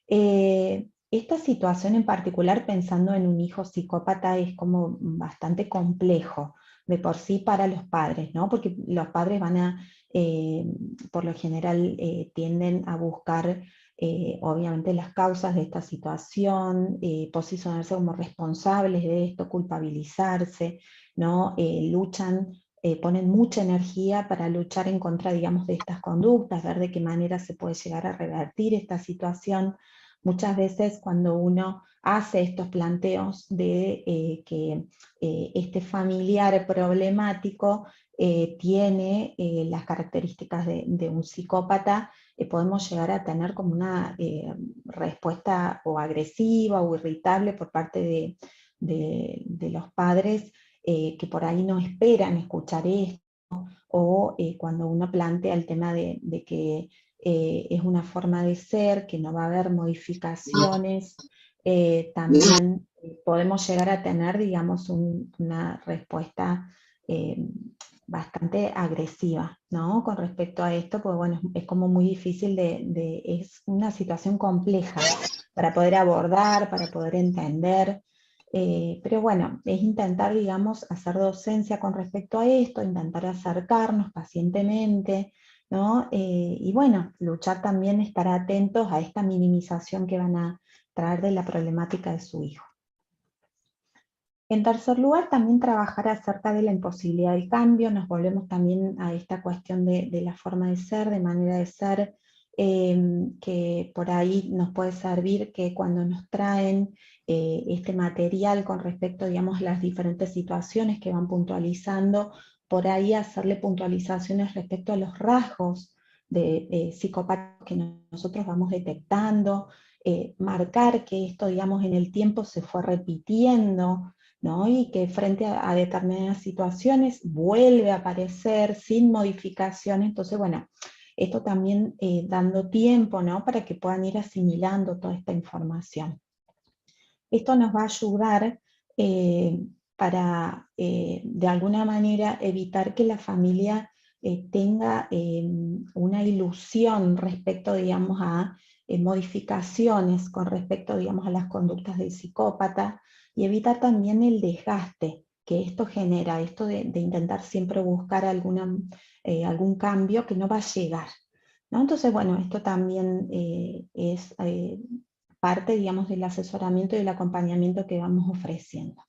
Speaker 4: Esta situación en particular, pensando en un hijo psicópata, es como bastante complejo de por sí para los padres, ¿no? Porque los padres van a, por lo general, tienden a buscar obviamente las causas de esta situación, posicionarse como responsables de esto, culpabilizarse, ¿no? Luchan, ponen mucha energía para luchar en contra, digamos, de estas conductas, ver de qué manera se puede llegar a revertir esta situación. Muchas veces cuando uno hace estos planteos de que este familiar problemático tiene las características de un psicópata, podemos llegar a tener como una respuesta o agresiva o irritable por parte de los padres que por ahí no esperan escuchar esto, o cuando uno plantea el tema de que es una forma de ser, que no va a haber modificaciones, también podemos llegar a tener, digamos, una respuesta bastante agresiva, ¿no? Con respecto a esto, pues bueno, es como muy difícil es una situación compleja para poder abordar, para poder entender, pero bueno, es intentar, digamos, hacer docencia con respecto a esto, intentar acercarnos pacientemente, ¿no? Y bueno, luchar también, estar atentos a esta minimización que van a traer de la problemática de su hijo. En tercer lugar, también trabajar acerca de la imposibilidad del cambio. Nos volvemos también a esta cuestión de la forma de ser, de manera de ser, que por ahí nos puede servir que cuando nos traen este material con respecto, digamos, a las diferentes situaciones que van puntualizando, por ahí hacerle puntualizaciones respecto a los rasgos de psicópatas que nosotros vamos detectando, marcar que esto, digamos, en el tiempo se fue repitiendo, ¿no? Y que frente a determinadas situaciones vuelve a aparecer sin modificación. Entonces, bueno, esto también dando tiempo, ¿no? Para que puedan ir asimilando toda esta información. Esto nos va a ayudar para, de alguna manera, evitar que la familia tenga una ilusión respecto, digamos, a modificaciones con respecto, digamos, a las conductas del psicópata, y evitar también el desgaste que esto genera, esto de intentar siempre buscar algún cambio que no va a llegar, ¿no? Entonces, bueno, esto también es parte, digamos, del asesoramiento y del acompañamiento que vamos ofreciendo.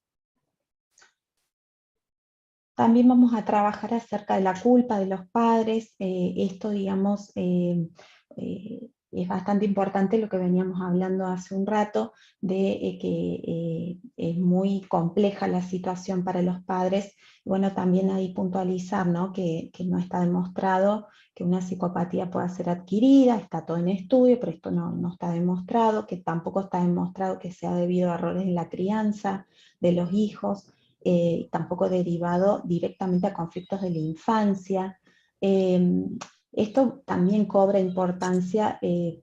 Speaker 4: También vamos a trabajar acerca de la culpa de los padres. Esto, digamos, es bastante importante lo que veníamos hablando hace un rato, de que es muy compleja la situación para los padres. Bueno, también ahí puntualizar, ¿no? Que no está demostrado que una psicopatía pueda ser adquirida, está todo en estudio, pero esto no está demostrado, que tampoco está demostrado que sea debido a errores en la crianza de los hijos, tampoco derivado directamente a conflictos de la infancia. Esto también cobra importancia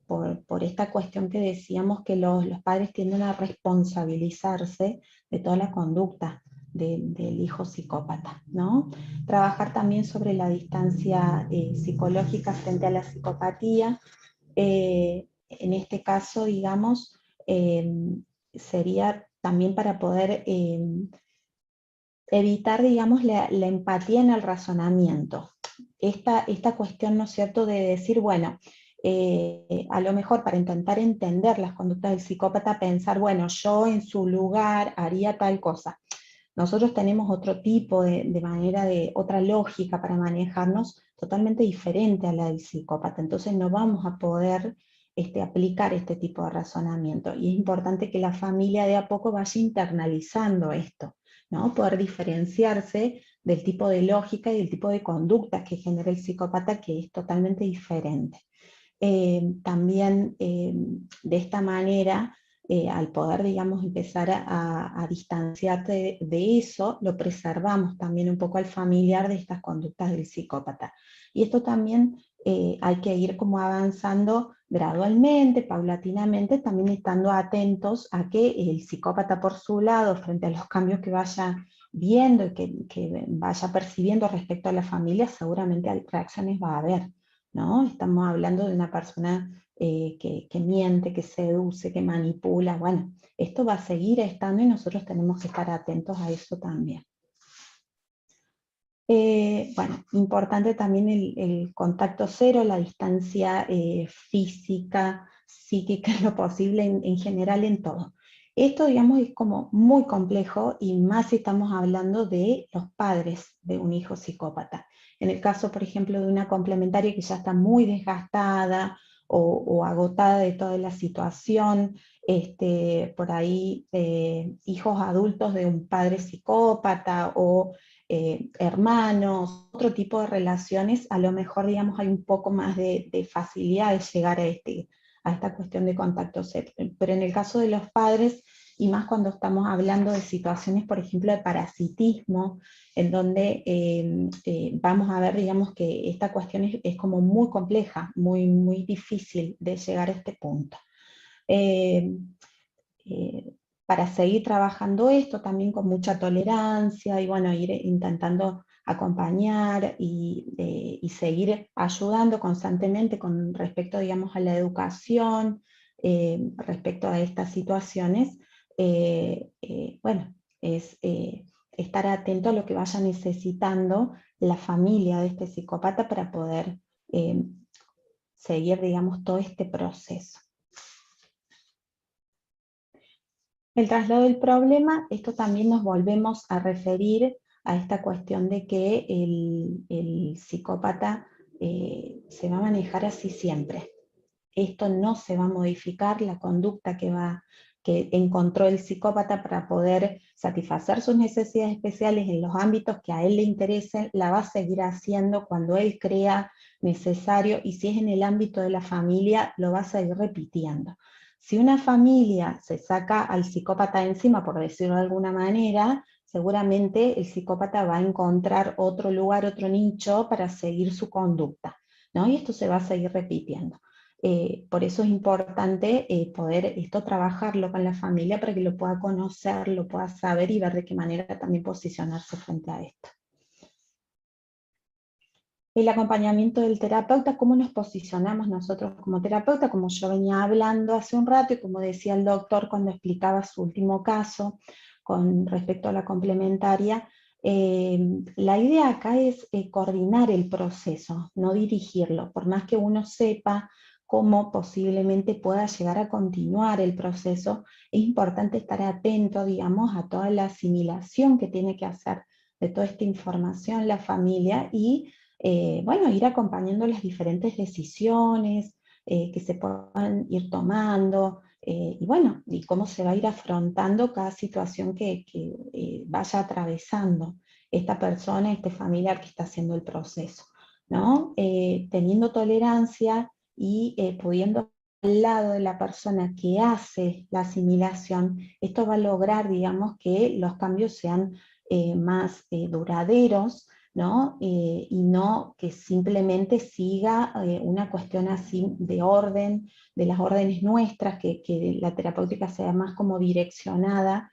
Speaker 4: por esta cuestión que decíamos, que los padres tienden a responsabilizarse de toda la conducta del hijo psicópata, ¿no? Trabajar también sobre la distancia psicológica frente a la psicopatía. En este caso, digamos, sería también para poder evitar, digamos, la empatía en el razonamiento. Esta cuestión, ¿no es cierto?, de decir, bueno, a lo mejor para intentar entender las conductas del psicópata, pensar, bueno, yo en su lugar haría tal cosa. Nosotros tenemos otro tipo de manera, otra lógica para manejarnos totalmente diferente a la del psicópata, entonces no vamos a poder aplicar este tipo de razonamiento. Y es importante que la familia de a poco vaya internalizando esto, ¿no? Poder diferenciarse del tipo de lógica y del tipo de conductas que genera el psicópata, que es totalmente diferente. También de esta manera, al poder, digamos, empezar a distanciarte de eso, lo preservamos también un poco al familiar de estas conductas del psicópata. Y esto también hay que ir como avanzando gradualmente, paulatinamente, también estando atentos a que el psicópata por su lado, frente a los cambios que vaya viendo y que vaya percibiendo respecto a la familia, seguramente reacciones va a haber, ¿no? Estamos hablando de una persona que miente, que seduce, que manipula. Bueno, esto va a seguir estando y nosotros tenemos que estar atentos a eso también. Bueno, importante también el contacto cero, la distancia física, psíquica, en lo posible, en general en todo. Esto, digamos, es como muy complejo, y más si estamos hablando de los padres de un hijo psicópata. En el caso, por ejemplo, de una complementaria que ya está muy desgastada o agotada de toda la situación, por ahí hijos adultos de un padre psicópata o hermanos, otro tipo de relaciones, a lo mejor, digamos, hay un poco más de facilidad de llegar a esta cuestión de contacto cero. Pero en el caso de los padres, y más cuando estamos hablando de situaciones, por ejemplo, de parasitismo, en donde vamos a ver, digamos, que esta cuestión es como muy compleja, muy difícil de llegar a este punto. Para seguir trabajando esto también con mucha tolerancia, y bueno, ir intentando acompañar y seguir ayudando constantemente con respecto, digamos, a la educación, respecto a estas situaciones. Bueno, es estar atento a lo que vaya necesitando la familia de este psicópata para poder seguir, digamos, todo este proceso. El traslado del problema, esto también nos volvemos a referir a esta cuestión de que el psicópata se va a manejar así siempre. Esto no se va a modificar, la conducta que encontró el psicópata para poder satisfacer sus necesidades especiales en los ámbitos que a él le interesen, la va a seguir haciendo cuando él crea necesario, y si es en el ámbito de la familia, lo va a seguir repitiendo. Si una familia se saca al psicópata encima, por decirlo de alguna manera, seguramente el psicópata va a encontrar otro lugar, otro nicho para seguir su conducta, ¿no? Y esto se va a seguir repitiendo. Por eso es importante poder esto trabajarlo con la familia para que lo pueda conocer, lo pueda saber y ver de qué manera también posicionarse frente a esto. El acompañamiento del terapeuta, cómo nos posicionamos nosotros como terapeuta, como yo venía hablando hace un rato y como decía el doctor cuando explicaba su último caso con respecto a la complementaria. La idea acá es coordinar el proceso, no dirigirlo, por más que uno sepa cómo posiblemente pueda llegar a continuar el proceso, es importante estar atento, digamos, a toda la asimilación que tiene que hacer de toda esta información la familia y, bueno, ir acompañando las diferentes decisiones que se puedan ir tomando, y bueno, y cómo se va a ir afrontando cada situación que vaya atravesando esta persona, este familiar que está haciendo el proceso, ¿no? Teniendo tolerancia y pudiendo al lado de la persona que hace la asimilación, esto va a lograr, digamos, que los cambios sean más duraderos, ¿no? Y no que simplemente siga una cuestión así de orden, de las órdenes nuestras, que la terapéutica sea más como direccionada,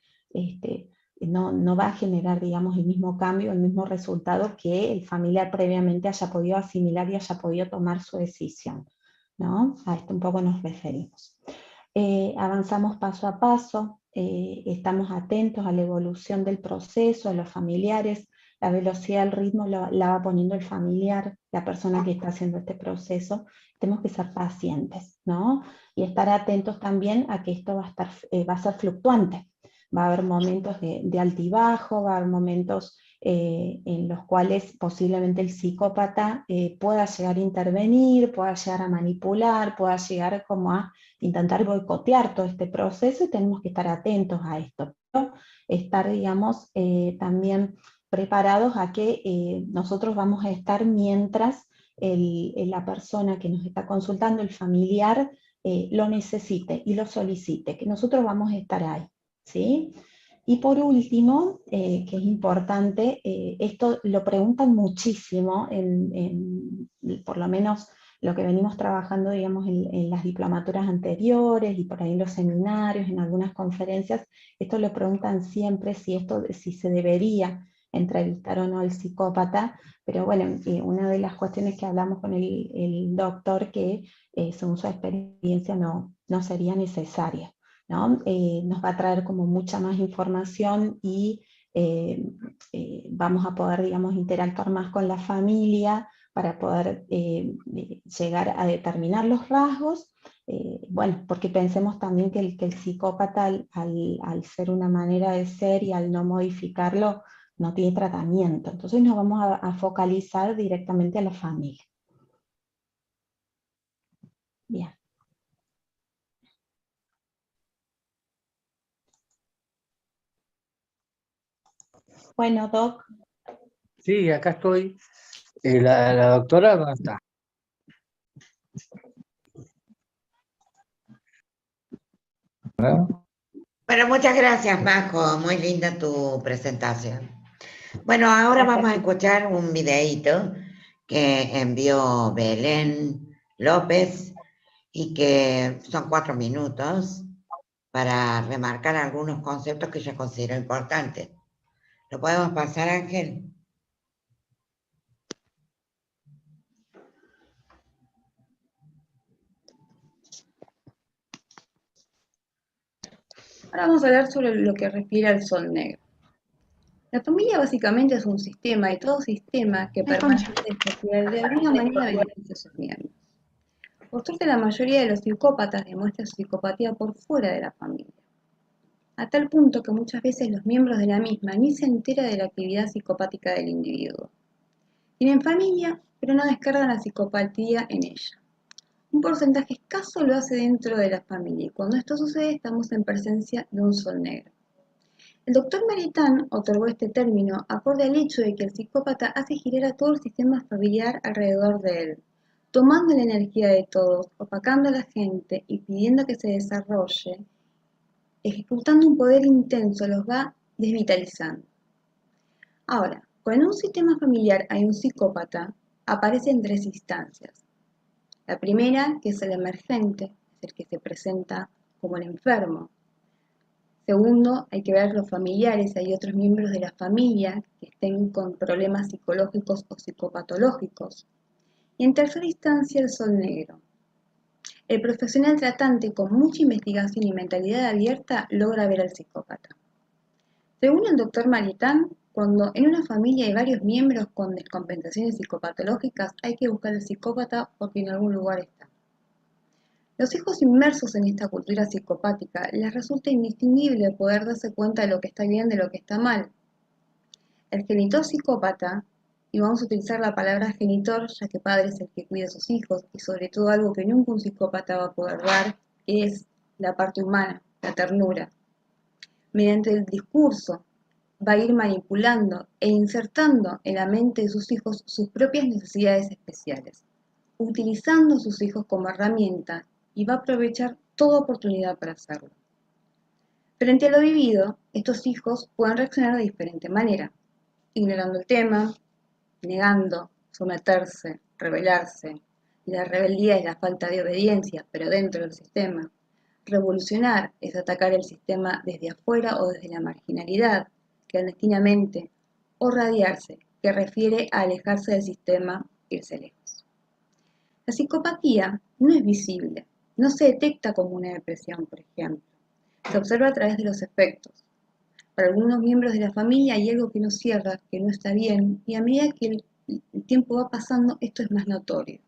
Speaker 4: no va a generar, digamos, el mismo cambio, el mismo resultado que el familiar previamente haya podido asimilar y haya podido tomar su decisión, ¿no? A esto un poco nos referimos. Avanzamos paso a paso, estamos atentos a la evolución del proceso, de los familiares, la velocidad, el ritmo la va poniendo el familiar, la persona que está haciendo este proceso. Tenemos que ser pacientes, ¿no? Y estar atentos también a que esto va a ser fluctuante. Va a haber momentos de altibajo, va a haber momentos en los cuales posiblemente el psicópata pueda llegar a intervenir, pueda llegar a manipular, pueda llegar como a intentar boicotear todo este proceso, y tenemos que estar atentos a esto, pero estar, digamos, también preparados a que nosotros vamos a estar mientras la persona que nos está consultando, el familiar, lo necesite y lo solicite, que nosotros vamos a estar ahí, ¿sí? Y por último, que es importante, esto lo preguntan muchísimo, por lo menos lo que venimos trabajando, digamos, en las diplomaturas anteriores y por ahí en los seminarios, en algunas conferencias, esto lo preguntan siempre, si se debería entrevistar o no al psicópata, pero bueno, una de las cuestiones que hablamos con el doctor, que según su experiencia no sería necesaria, ¿no? Nos va a traer como mucha más información y vamos a poder, digamos, interactuar más con la familia para poder llegar a determinar los rasgos, bueno, porque pensemos también que el psicópata al ser una manera de ser y al no modificarlo, no tiene tratamiento. Entonces nos vamos a focalizar directamente a la familia. Bien. Bueno, Doc.
Speaker 2: Sí, acá estoy. La doctora, ¿dónde está?
Speaker 1: Bueno, muchas gracias, Majo. Muy linda tu presentación. Bueno, ahora vamos a escuchar un videíto que envió Belén López y que son 4 minutos para remarcar algunos conceptos que ella considera importantes. ¿Lo podemos pasar, Ángel?
Speaker 5: Ahora vamos a hablar sobre lo que refiere al sol negro. La familia básicamente es un sistema, y todo sistema que permanece especial de alguna manera beneficia a sus miembros. Por suerte, la mayoría de los psicópatas demuestran su psicopatía por fuera de la familia, a tal punto que muchas veces los miembros de la misma ni se enteran de la actividad psicopática del individuo. Tienen familia, pero no descargan la psicopatía en ella. Un porcentaje escaso lo hace dentro de la familia, y cuando esto sucede estamos en presencia de un sol negro. El doctor Maritain otorgó este término acorde al hecho de que el psicópata hace girar a todo el sistema familiar alrededor de él, tomando la energía de todos, opacando a la gente y pidiendo que se desarrolle, ejecutando un poder intenso, los va desvitalizando. Ahora, cuando en un sistema familiar hay un psicópata, aparecen 3 instancias. La primera, que es el emergente, es el que se presenta como el enfermo. Segundo, hay que ver los familiares, hay otros miembros de la familia que estén con problemas psicológicos o psicopatológicos. Y en tercera instancia, el sol negro. El profesional tratante con mucha investigación y mentalidad abierta logra ver al psicópata. Según el doctor Maritain, cuando en una familia hay varios miembros con descompensaciones psicopatológicas, hay que buscar al psicópata porque en algún lugar está. Los hijos inmersos en esta cultura psicopática les resulta indistinguible poder darse cuenta de lo que está bien de lo que está mal. El genitor psicópata, y vamos a utilizar la palabra genitor, ya que padre es el que cuida a sus hijos, y sobre todo algo que nunca un psicópata va a poder dar, es la parte humana, la ternura. Mediante el discurso va a ir manipulando e insertando en la mente de sus hijos sus propias necesidades especiales, utilizando a sus hijos como herramienta y va a aprovechar toda oportunidad para hacerlo. Frente a lo vivido, estos hijos pueden reaccionar de diferente manera, ignorando el tema, negando, someterse, rebelarse. La rebeldía es la falta de obediencia, pero dentro del sistema. Revolucionar es atacar el sistema desde afuera o desde la marginalidad, clandestinamente, o radiarse, que refiere a alejarse del sistema, irse lejos. La psicopatía no es visible, no se detecta como una depresión, por ejemplo. Se observa a través de los efectos. Para algunos miembros de la familia hay algo que no cierra, que no está bien, y a medida que el tiempo va pasando, esto es más notorio.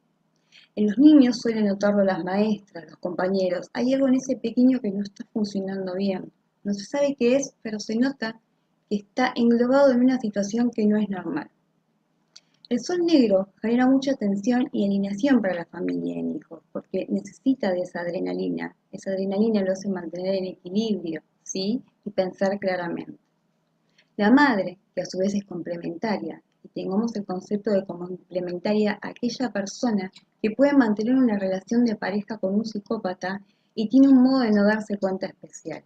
Speaker 5: En los niños suelen notarlo las maestras, los compañeros. Hay algo en ese pequeño que no está funcionando bien. No se sabe qué es, pero se nota que está englobado en una situación que no es normal. El sol negro genera mucha tensión y alienación para la familia en hijos, porque necesita de esa adrenalina. Esa adrenalina lo hace mantener en equilibrio, ¿sí? Y pensar claramente. La madre, que a su vez es complementaria, y tengamos el concepto de complementaria aquella persona que puede mantener una relación de pareja con un psicópata y tiene un modo de no darse cuenta especial.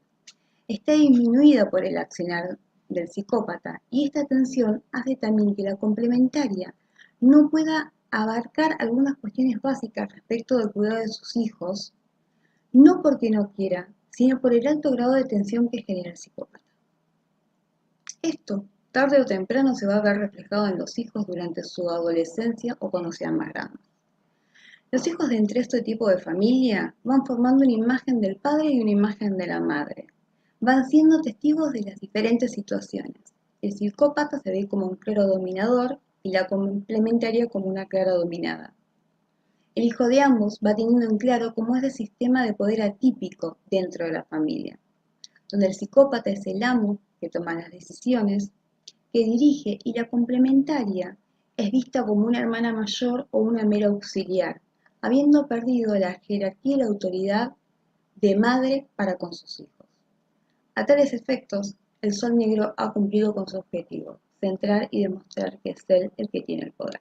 Speaker 5: Está disminuida por el accionar del psicópata y esta tensión hace también que la complementaria no pueda abarcar algunas cuestiones básicas respecto del cuidado de sus hijos, no porque no quiera, sino por el alto grado de tensión que genera el psicópata. Esto, tarde o temprano, se va a ver reflejado en los hijos durante su adolescencia o cuando sean más grandes. Los hijos de entre este tipo de familia van formando una imagen del padre y una imagen de la madre. Van siendo testigos de las diferentes situaciones. El psicópata se ve como un claro dominador y la complementaria como una clara dominada. El hijo de ambos va teniendo en claro cómo es el sistema de poder atípico dentro de la familia, donde el psicópata es el amo que toma las decisiones, que dirige, y la complementaria es vista como una hermana mayor o una mera auxiliar, habiendo perdido la jerarquía y la autoridad de madre para con sus hijos. A tales efectos, el sol negro ha cumplido con su objetivo, centrar y demostrar que es él el que tiene el poder.